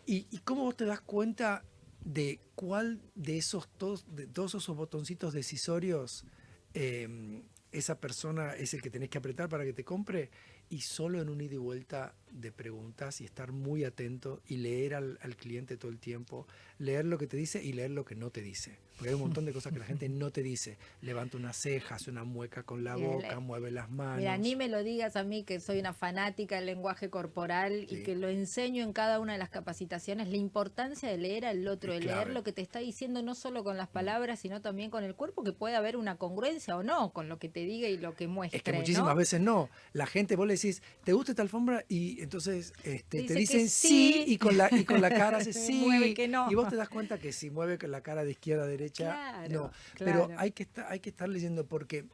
¿y cómo vos te das cuenta de cuál de todos esos botoncitos decisorios esa persona es el que tenés que apretar para que te compre? Y solo en un ida y vuelta de preguntas y estar muy atento y leer al cliente todo el tiempo, leer lo que te dice y leer lo que no te dice. Porque hay un montón de cosas que la gente no te dice. Levanta una ceja, hace una mueca con la boca, mueve las manos. Mira, ni me lo digas a mí, que soy una fanática del lenguaje corporal y que lo enseño en cada una de las capacitaciones, la importancia de leer al otro, de leer lo que te está diciendo no solo con las palabras, sino también con el cuerpo, que puede haber una congruencia o no con lo que te diga y lo que muestre. Es que muchísimas veces no. La gente, vos le decís, ¿te gusta esta alfombra? Y entonces te Dice dicen que sí, sí. y con la cara hace sí. Mueve que no. Y vos te das cuenta que si mueve con la cara de izquierda a derecha, Claro, no. claro. Pero hay que estar leyendo, porque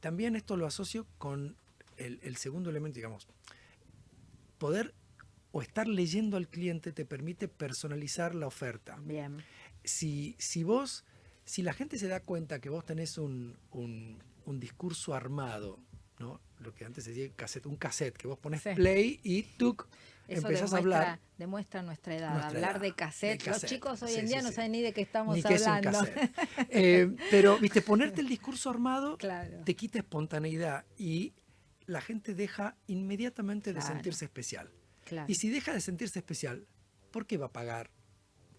también esto lo asocio con el segundo elemento, digamos. Poder o estar leyendo al cliente te permite personalizar la oferta. Bien. Si la gente se da cuenta que vos tenés un discurso armado, ¿no? Lo que antes se decía un cassette, que vos pones Sí. play y tú Eso empezás a hablar. demuestra nuestra edad. Nuestra Hablar edad, de cassette. de Los cassette. chicos hoy Sí, en día sí, no sí. saben ni de qué estamos Ni qué es un hablando. cassette. Pero, viste, ponerte el discurso armado Claro. te quita espontaneidad y la gente deja inmediatamente de Claro. sentirse especial. Claro. Y si deja de sentirse especial, ¿por qué va a pagar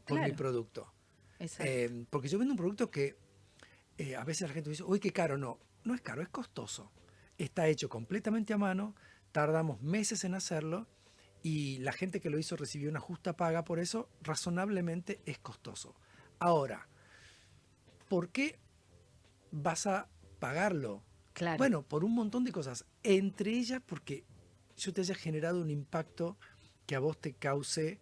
por Claro. mi producto? Exacto. Porque yo vendo un producto que a veces la gente dice, uy, qué caro. No, no es caro, es costoso. Está hecho completamente a mano, tardamos meses en hacerlo y la gente que lo hizo recibió una justa paga, por eso razonablemente es costoso. Ahora, ¿por qué vas a pagarlo? Claro. Bueno, por un montón de cosas, entre ellas porque yo te haya generado un impacto que a vos te cause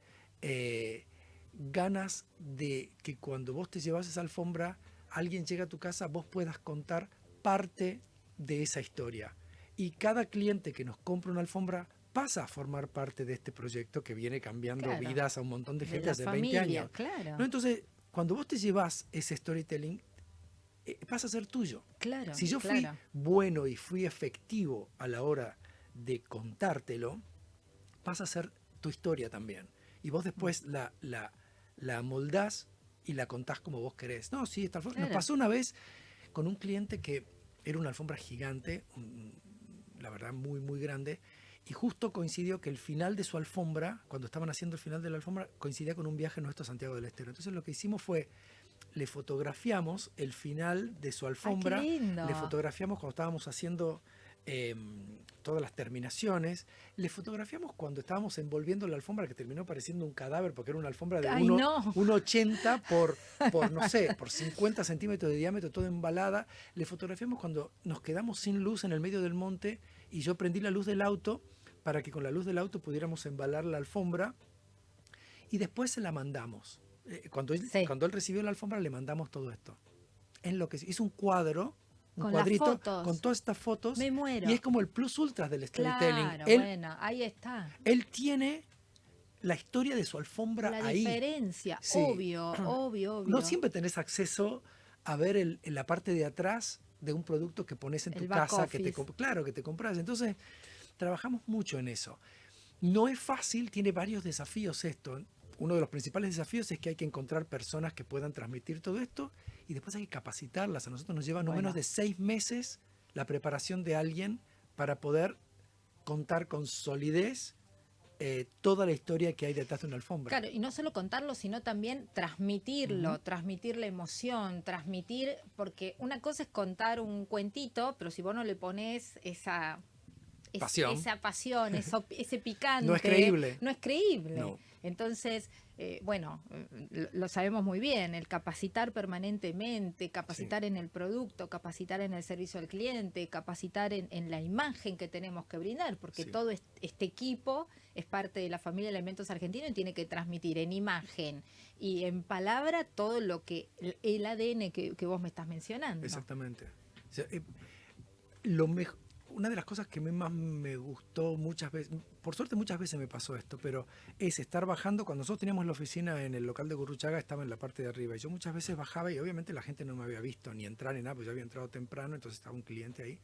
ganas de que cuando vos te llevas esa alfombra, alguien llega a tu casa, vos puedas contar parte de esa historia. Y cada cliente que nos compra una alfombra pasa a formar parte de este proyecto que viene cambiando Claro. vidas a un montón de gente la hace familia, 20 años. Claro. ¿No? Entonces, cuando vos te llevas ese storytelling, pasa a ser tuyo. Claro. Si yo fui bueno y fui efectivo a la hora de contártelo, pasa a ser tu historia también. Y vos después la amoldás y la contás como vos querés. No, sí, esta alfombra. Nos pasó una vez con un cliente que era una alfombra gigante, la verdad muy, muy grande, y justo coincidió que el final de su alfombra, cuando estaban haciendo el final de la alfombra, coincidía con un viaje nuestro a Santiago del Estero. Entonces lo que hicimos fue, le fotografiamos el final de su alfombra, ¡Ay, qué lindo! le fotografiamos cuando estábamos haciendo todas las terminaciones, le fotografiamos cuando estábamos envolviendo la alfombra, que terminó pareciendo un cadáver porque era una alfombra de 1,80 por, no sé, por 50 centímetros de diámetro, toda embalada. Le fotografiamos cuando nos quedamos sin luz en el medio del monte y yo prendí la luz del auto para que con la luz del auto pudiéramos embalar la alfombra y después se la mandamos. Cuando él recibió la alfombra le mandamos todo esto. Hizo un cuadro, un cuadrito con todas estas fotos. Me muero. Y es como el plus ultra del storytelling. Claro, bueno, ahí está. Él tiene la historia de su alfombra ahí. La diferencia, sí. obvio. No siempre tenés acceso a ver la parte de atrás de un producto que pones en tu casa, que te compras. Entonces, trabajamos mucho en eso. No es fácil, tiene varios desafíos esto. Uno de los principales desafíos es que hay que encontrar personas que puedan transmitir todo esto y después hay que capacitarlas. A nosotros nos lleva no menos de 6 meses la preparación de alguien para poder contar con solidez toda la historia que hay detrás de una alfombra. Claro, y no solo contarlo, sino también transmitirlo, transmitir la emoción, porque una cosa es contar un cuentito, pero si vos no le pones esa pasión, ese picante. No es creíble. No es creíble. No. Entonces, lo sabemos muy bien, el capacitar permanentemente, capacitar en el producto, capacitar en el servicio al cliente, capacitar en la imagen que tenemos que brindar, porque todo este equipo es parte de la familia de Alimentos Argentinos y tiene que transmitir en imagen y en palabra todo lo que el ADN que vos me estás mencionando. Exactamente. O sea, una de las cosas que más me gustó muchas veces, por suerte muchas veces me pasó esto, pero es estar bajando. Cuando nosotros teníamos la oficina en el local de Gurruchaga, estaba en la parte de arriba y yo muchas veces bajaba y obviamente la gente no me había visto ni entrar ni nada, porque yo había entrado temprano, entonces estaba un cliente ahí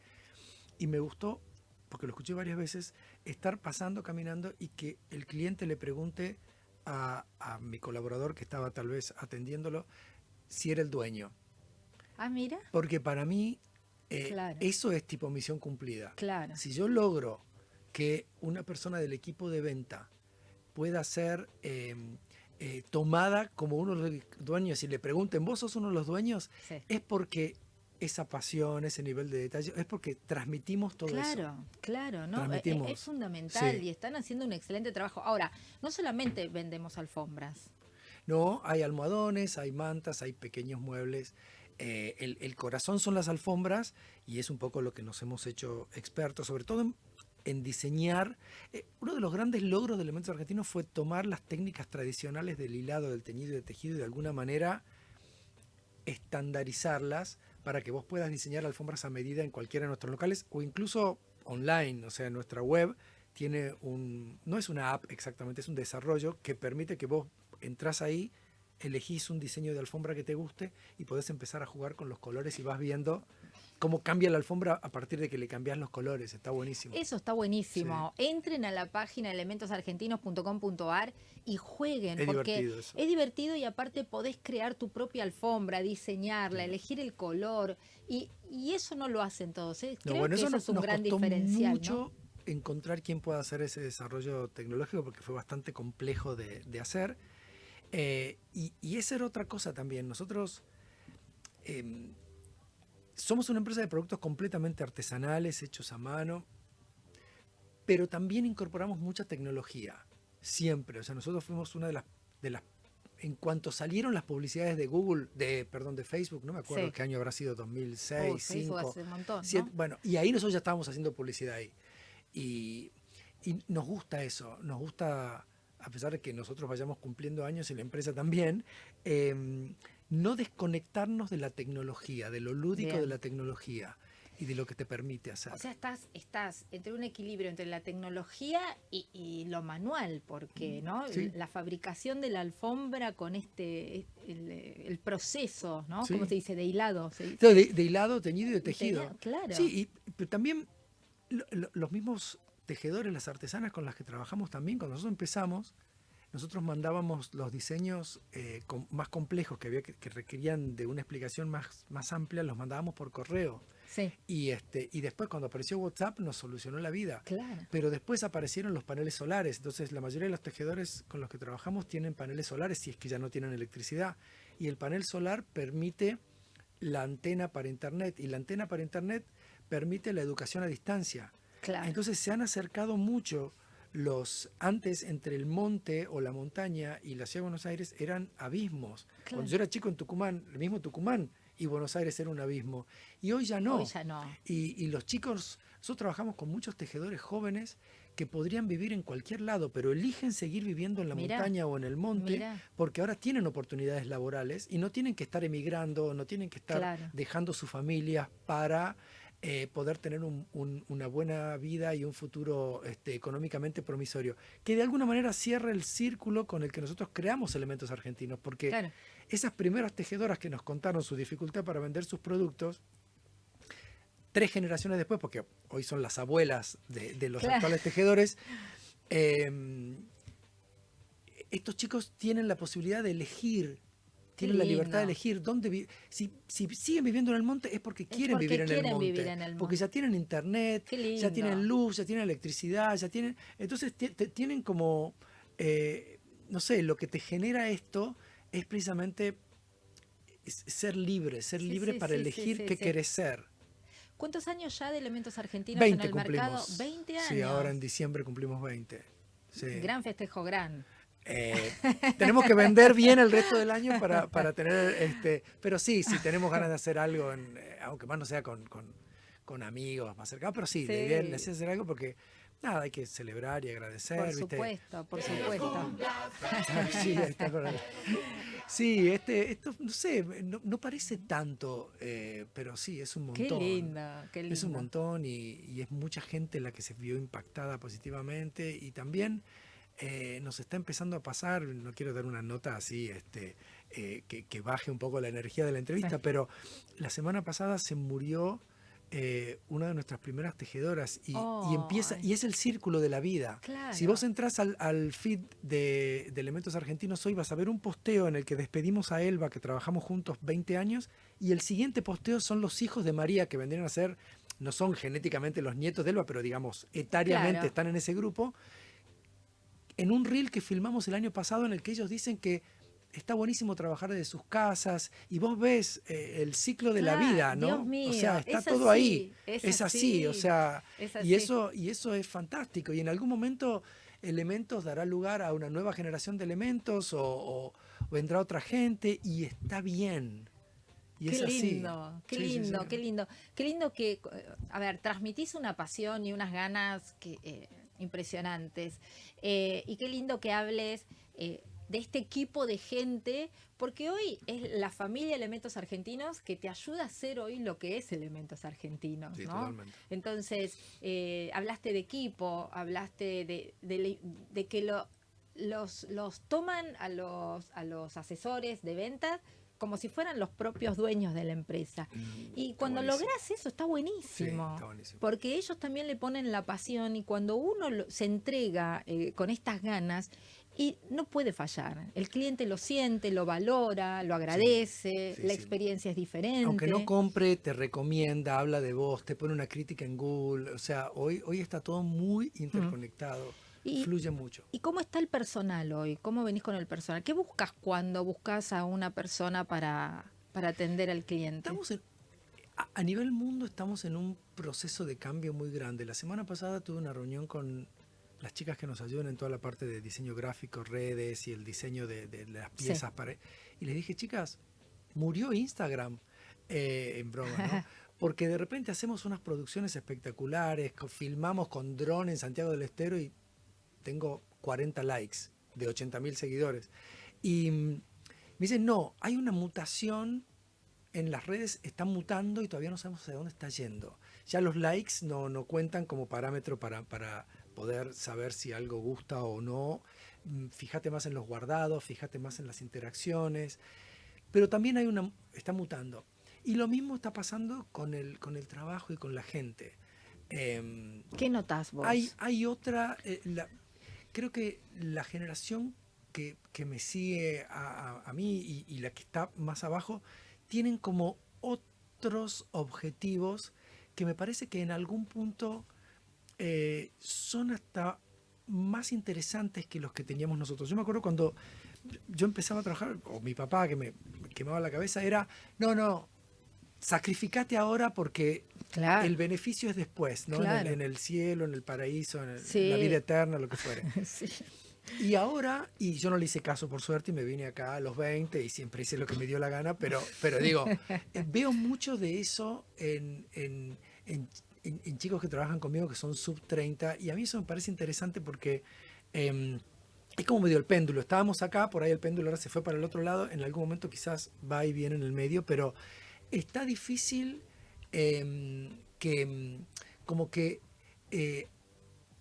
y me gustó, porque lo escuché varias veces, estar pasando, caminando y que el cliente le pregunte a mi colaborador que estaba tal vez atendiéndolo si era el dueño. Ah, mira. Porque para mí eso es tipo misión cumplida. Claro. Si yo logro que una persona del equipo de venta pueda ser tomada como uno de los dueños y le pregunten, ¿vos sos uno de los dueños? Sí. Es porque esa pasión, ese nivel de detalle, es porque transmitimos todo eso. Claro, ¿no? Es fundamental y están haciendo un excelente trabajo. Ahora, no solamente vendemos alfombras. No, hay almohadones, hay mantas, hay pequeños muebles. El corazón son las alfombras y es un poco lo que nos hemos hecho expertos, sobre todo en diseñar. Uno de los grandes logros de Elementos Argentinos fue tomar las técnicas tradicionales del hilado, del teñido y del tejido y de alguna manera estandarizarlas para que vos puedas diseñar alfombras a medida en cualquiera de nuestros locales o incluso online. O sea, nuestra web tiene no es una app exactamente, es un desarrollo que permite que vos entrás ahí, elegís un diseño de alfombra que te guste y podés empezar a jugar con los colores y vas viendo cómo cambia la alfombra a partir de que le cambias los colores. Está buenísimo. Eso está buenísimo. Sí. Entren a la página elementosargentinos.com.ar y jueguen. Es porque divertido eso. Es divertido y aparte podés crear tu propia alfombra, diseñarla, elegir el color. Y eso no lo hacen todos. Creo que eso es un gran diferencial. Mucho encontrar quién pueda hacer ese desarrollo tecnológico porque fue bastante complejo de hacer. Y esa era otra cosa también. Nosotros somos una empresa de productos completamente artesanales, hechos a mano, pero también incorporamos mucha tecnología, siempre. O sea, nosotros fuimos una de las en cuanto salieron las publicidades de Google, de Facebook, no me acuerdo qué año habrá sido, 2006, 2005. Hace un montón, 7, ¿no? Bueno, y ahí nosotros ya estábamos haciendo publicidad ahí. Y nos gusta eso, nos gusta, a pesar de que nosotros vayamos cumpliendo años y la empresa también, no desconectarnos de la tecnología, de lo lúdico de la tecnología y de lo que te permite hacer. O sea, estás entre un equilibrio entre la tecnología y lo manual, porque ¿no? Sí. La fabricación de la alfombra con el proceso, ¿no? Sí. ¿Cómo se dice? De hilado. De hilado, teñido y de tejido. Claro. Sí, pero también los mismos tejedores, las artesanas con las que trabajamos también, cuando nosotros empezamos, nosotros mandábamos los diseños más complejos que requerían de una explicación más amplia, los mandábamos por correo. Sí. Y después cuando apareció WhatsApp nos solucionó la vida. Claro. Pero después aparecieron los paneles solares. Entonces la mayoría de los tejedores con los que trabajamos tienen paneles solares si es que ya no tienen electricidad. Y el panel solar permite la antena para internet. Y la antena para internet permite la educación a distancia. Claro. Entonces se han acercado mucho. Antes entre el monte o la montaña y la ciudad de Buenos Aires eran abismos. Claro. Cuando yo era chico en Tucumán, el mismo Tucumán y Buenos Aires era un abismo. Y hoy ya no. Hoy ya no. Y los chicos, nosotros trabajamos con muchos tejedores jóvenes que podrían vivir en cualquier lado, pero eligen seguir viviendo en la montaña o en el monte porque ahora tienen oportunidades laborales y no tienen que estar emigrando, no tienen que estar dejando sus familias para poder tener una buena vida y un futuro económicamente promisorio, que de alguna manera cierra el círculo con el que nosotros creamos Elementos Argentinos, porque esas primeras tejedoras que nos contaron su dificultad para vender sus productos, 3 generaciones después, porque hoy son las abuelas de los actuales tejedores, estos chicos tienen la posibilidad de elegir. Tienen la libertad de elegir dónde vivir. Si siguen viviendo en el monte es porque quieren vivir en el monte. Porque ya tienen internet, ya tienen luz, ya tienen electricidad, ya tienen. Entonces tienen como, no sé, lo que te genera esto es precisamente ser libre para elegir qué querés ser. ¿Cuántos años ya de Elementos Argentinos 20 en el cumplimos. mercado? 20 años. Sí, ahora en diciembre cumplimos 20. Sí. Gran festejo, gran. Tenemos que vender bien el resto del año para tener pero sí tenemos ganas de hacer algo aunque más no sea con amigos más cercanos, pero sí. La idea es hacer algo porque nada, hay que celebrar y agradecer. Por supuesto. Sí, esto no sé, no parece tanto, pero sí, es un montón. Qué lindo. Es un montón y es mucha gente la que se vio impactada positivamente y también nos está empezando a pasar, no quiero dar una nota así que baje un poco la energía de la entrevista, pero la semana pasada se murió una de nuestras primeras tejedoras y empieza, y es el círculo de la vida. Claro. Si vos entras al feed de Elementos Argentinos hoy vas a ver un posteo en el que despedimos a Elba, que trabajamos juntos 20 años, y el siguiente posteo son los hijos de María, que vendrían a ser, no son genéticamente los nietos de Elba, pero digamos, etariamente están en ese grupo, en un reel que filmamos el año pasado en el que ellos dicen que está buenísimo trabajar desde sus casas y vos ves el ciclo de la vida, ¿no? Dios mío, o sea, está todo ahí. Es así, o sea, y eso es fantástico. Y en algún momento Elementos dará lugar a una nueva generación de elementos o vendrá otra gente y está bien. Y Qué es así. lindo, qué Sí, sí, lindo, sí. qué lindo. Qué lindo que, a ver, transmitís una pasión y unas ganas impresionantes. Y qué lindo que hables de este equipo de gente, porque hoy es la familia Elementos Argentinos que te ayuda a ser hoy lo que es Elementos Argentinos, Sí, ¿no? totalmente. Entonces, hablaste de equipo, hablaste de que los toman a los asesores de ventas como si fueran los propios dueños de la empresa. Y Está cuando buenísimo. lográs eso, está Sí, buenísimo. está buenísimo. Porque ellos también le ponen la pasión y cuando uno se entrega con estas ganas, y no puede fallar. El cliente lo siente, lo valora, lo agradece, Sí, la sí. experiencia es Aunque no diferente. compre, te recomienda, habla de vos, te pone una crítica en Google. O sea, hoy está todo muy Mm. interconectado. Y, Fluye mucho. ¿Y cómo está el personal hoy? ¿Cómo venís con el personal? ¿Qué buscas cuando buscas a una persona para atender al cliente? Estamos a nivel mundo estamos en un proceso de cambio muy grande. La semana pasada tuve una reunión con las chicas que nos ayudan en toda la parte de diseño gráfico, redes y el diseño de las Sí. piezas. Y les dije, chicas, murió Instagram, en broma, ¿no? Porque de repente hacemos unas producciones espectaculares, filmamos con dron en Santiago del Estero y tengo 40 likes de 80.000 seguidores. Y me dicen, no, hay una mutación en las redes, están mutando y todavía no sabemos hacia dónde está yendo. Ya los likes no cuentan como parámetro para poder saber si algo gusta o no. Fíjate más en los guardados, fíjate más en las interacciones. Pero también está mutando. Y lo mismo está pasando con el trabajo y con la gente. ¿Qué notás vos? Hay otra, creo que la generación que me sigue a mí y la que está más abajo, tienen como otros objetivos que me parece que en algún punto son hasta más interesantes que los que teníamos nosotros. Yo me acuerdo cuando yo empezaba a trabajar, o mi papá que me quemaba la cabeza, era, no, sacrificate ahora porque Claro. el beneficio es después, ¿no? Claro. En el cielo, en el paraíso, en Sí. la vida eterna, lo que fuere. Sí. Y ahora, y yo no le hice caso por suerte y me vine acá a los 20 y siempre hice lo que me dio la gana, pero digo, veo mucho de eso en chicos que trabajan conmigo que son sub 30 y a mí eso me parece interesante porque es como medio el péndulo. Estábamos acá, por ahí el péndulo ahora se fue para el otro lado, en algún momento quizás va y viene en el medio, pero está difícil como que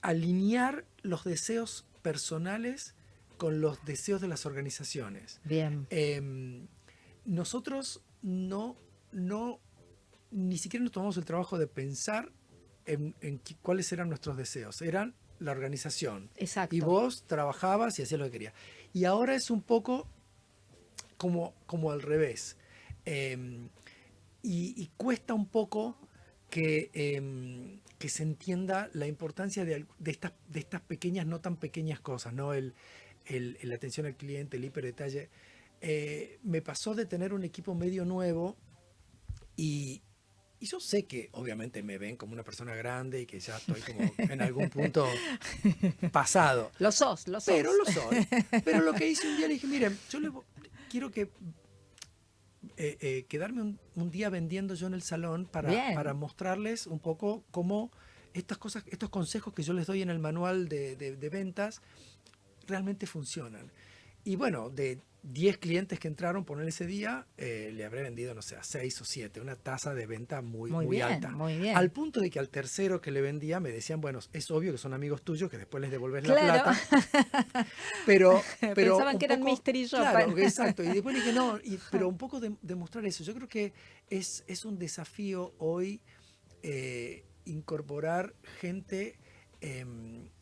alinear los deseos personales con los deseos de las organizaciones. Bien. Nosotros ni siquiera nos tomamos el trabajo de pensar en cuáles eran nuestros deseos. Eran la organización. Exacto. Y vos trabajabas y hacías lo que querías. Y ahora es un poco como al revés. Y cuesta un poco que se entienda la importancia de estas pequeñas, no tan pequeñas cosas, ¿no? La atención al cliente, el hiperdetalle. Me pasó de tener un equipo medio nuevo y yo sé que obviamente me ven como una persona grande y que ya estoy como en algún punto pasado. Lo sos. Pero lo soy. Pero lo que hice un día, le dije, miren, quiero quedarme un día vendiendo yo en el salón para mostrarles un poco cómo estas cosas, estos consejos que yo les doy en el manual de ventas realmente funcionan. Y bueno, de 10 clientes que entraron por ese día, le habré vendido, no sé, a 6 o 7, una tasa de venta muy bien, alta. Muy bien. Al punto de que al tercero que le vendía me decían, bueno, es obvio que son amigos tuyos, que después les devolves claro. la plata. Pero pensaban que eran mystery shopper. Claro, exacto. Y después le dije, no, pero un poco demostrar eso. Yo creo que es un desafío hoy incorporar gente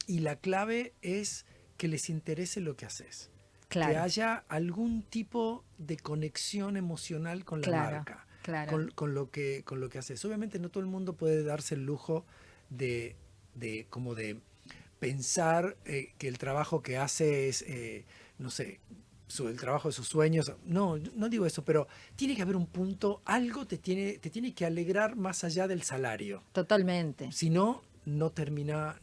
y la clave es que les interese lo que haces. Claro. Que haya algún tipo de conexión emocional con la marca, con lo que haces. Obviamente no todo el mundo puede darse el lujo de pensar que el trabajo que hace es, no sé, el trabajo de sus sueños. No digo eso, pero tiene que haber un punto, algo te tiene que alegrar más allá del salario. Totalmente. Si no, no termina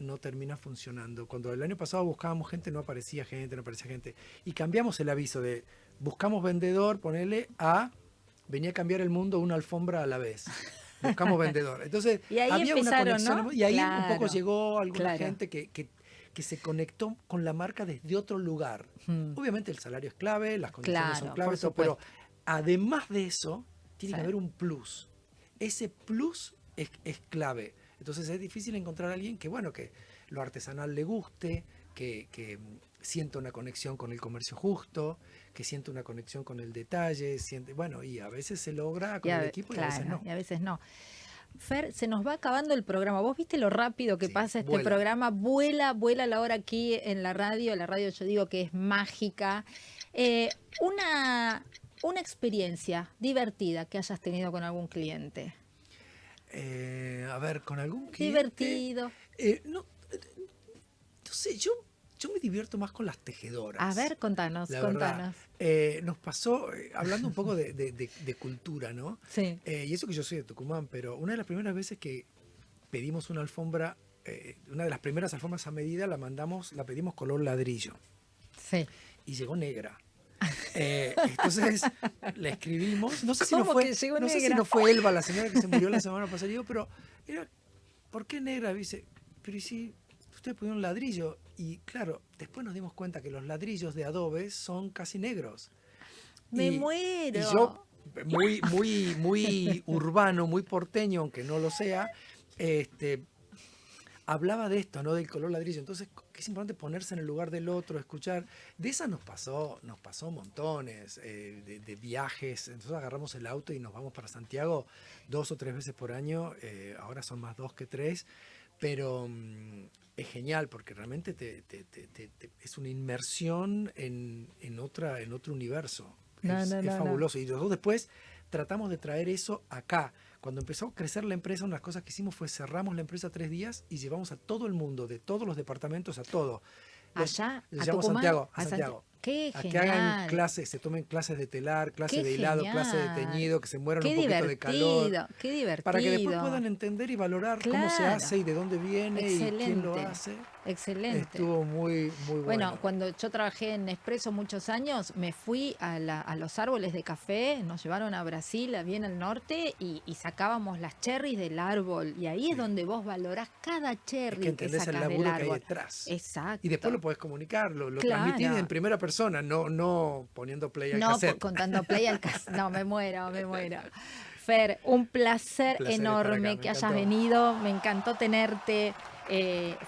funcionando. Cuando el año pasado buscábamos gente, no aparecía gente. Y cambiamos el aviso de buscamos vendedor, ponerle a venía a cambiar el mundo una alfombra a la vez. Buscamos vendedor. Entonces, Y ahí había una empezaron, conexión, ¿no? y ahí Claro, un poco llegó alguna claro. gente que se conectó con la marca desde otro lugar. Obviamente el salario es clave, las condiciones son Claro, claves, por pero supuesto. además de eso, tiene Sí. que haber un plus. Ese plus es clave. Entonces es difícil encontrar a alguien que, bueno, que lo artesanal le guste, que sienta una conexión con el comercio justo, que sienta una conexión con el detalle, bueno, y a veces se logra con el equipo y a veces no. Y a veces no. Fer, se nos va acabando el programa. ¿Vos viste lo rápido que Sí, pasa este vuela. programa? Vuela la hora aquí en la radio. La radio yo digo que es mágica. Una experiencia divertida que hayas tenido con algún cliente. A ver, con algún cliente... Divertido. No sé, yo me divierto más con las tejedoras. A ver, contanos. La verdad. Nos pasó, hablando un poco de cultura, ¿no? Sí. Y eso que yo soy de Tucumán, pero una de las primeras veces que pedimos una alfombra, una de las primeras alfombras a medida, la pedimos color ladrillo. Sí. Y llegó negra. Entonces le escribimos, no sé si ¿Cómo no fue, que llegó no sé si negra? no fue Elba, la señora que se murió la semana pasada, digo, pero era, ¿por qué negra? Dice, pero ¿y si ustedes pusieron ladrillo? Y claro, después nos dimos cuenta que los ladrillos de adobe son casi negros. Me muero. Y yo, muy urbano, muy porteño, aunque no lo sea, hablaba de esto, ¿no? Del color ladrillo. Entonces, que es importante ponerse en el lugar del otro, escuchar. De esas nos pasó montones de viajes. Entonces agarramos el auto y nos vamos para Santiago 2 o 3 veces por año. Ahora son más 2 que 3. Pero es genial porque realmente es una inmersión en otro universo. Es fabuloso. Y nosotros después tratamos de traer eso acá. Cuando empezó a crecer la empresa, una de las cosas que hicimos fue cerramos la empresa 3 días y llevamos a todo el mundo, de todos los departamentos, a todo. Allá, Les a llevamos Tucumán, a Santiago. Qué A genial. que hagan clases, se tomen clases de telar, clases Qué de hilado, genial. clases de teñido, que se mueran Qué un poquito de calor. Qué divertido. Para que después puedan entender y valorar cómo se Claro. hace y de dónde viene Excelente. y quién lo hace. Excelente. Estuvo muy bueno. Bueno, cuando yo trabajé en Nespresso muchos años, me fui a los árboles de café, nos llevaron a Brasil, bien al norte, y sacábamos las cherries del árbol. Y ahí es donde vos valorás cada Es cherry que entendés sacás el del laburo que hay árbol. detrás. Exacto. Y después lo podés comunicar, lo Claro. transmitís en primera persona, no poniendo play al No, cassette. contando play al cassette. No, me muero. Fer, un placer Placer estar enorme acá, me que hayas encantó. venido, me encantó tenerte.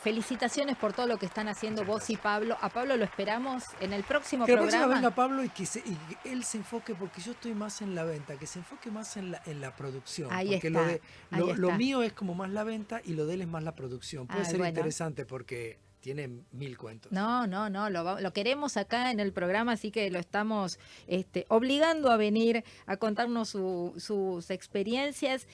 Felicitaciones por todo lo que están haciendo Muchas vos y Pablo. A Pablo lo esperamos en el próximo Que la próxima programa. venga Pablo y que él se enfoque, porque yo estoy más en la venta, que se enfoque más en la producción. Ahí porque está, ahí lo está. mío es como más la venta y lo de él es más la producción. Puede ser bueno. interesante porque tiene 1000 cuentos. No, lo queremos acá en el programa, así que lo estamos obligando a venir a contarnos sus experiencias.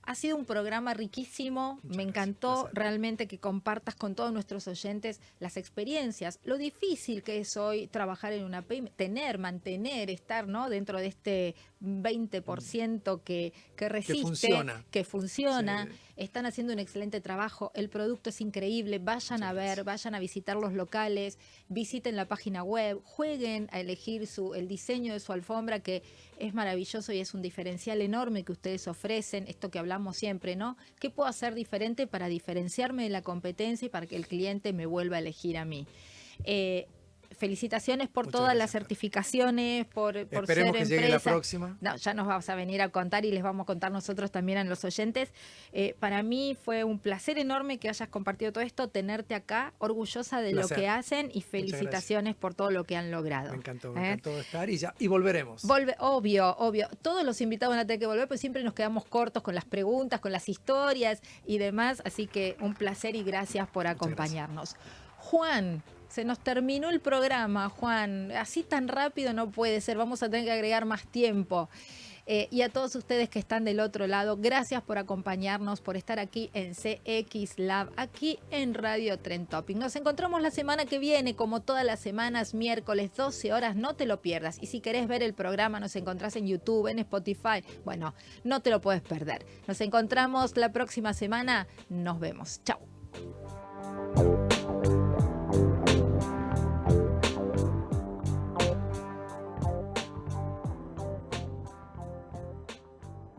Ha sido un programa riquísimo, Muchas me gracias, encantó placer. realmente que compartas con todos nuestros oyentes las experiencias, lo difícil que es hoy trabajar en una pyme, mantener, estar, ¿no?, dentro de este 20% que resiste, que funciona. Sí. Están haciendo un excelente trabajo, el producto es increíble, vayan a ver, vayan a visitar los locales, visiten la página web, jueguen a elegir el diseño de su alfombra, que es maravilloso y es un diferencial enorme que ustedes ofrecen, esto que hablamos siempre, ¿no? ¿Qué puedo hacer diferente para diferenciarme de la competencia y para que el cliente me vuelva a elegir a mí? Felicitaciones por Muchas todas las gracias, Fer. certificaciones, por Esperemos ser que empresa. llegue la próxima. No, ya nos vas a venir a contar y les vamos a contar nosotros también a los oyentes. Para mí fue un placer enorme que hayas compartido todo esto, tenerte acá, orgullosa de Placer. lo que hacen y felicitaciones por todo lo que han logrado. Me encantó estar y volveremos. Obvio. Todos los invitados van a tener que volver, pues siempre nos quedamos cortos con las preguntas, con las historias y demás. Así que un placer y gracias por acompañarnos. Juan, se nos terminó el programa, Juan. Así tan rápido no puede ser. Vamos a tener que agregar más tiempo. Y a todos ustedes que están del otro lado, gracias por acompañarnos, por estar aquí en CX Lab, aquí en Radio Trend Topic. Nos encontramos la semana que viene, como todas las semanas, miércoles, 12 horas, no te lo pierdas. Y si querés ver el programa, nos encontrás en YouTube, en Spotify. Bueno, no te lo puedes perder. Nos encontramos la próxima semana. Nos vemos. Chau.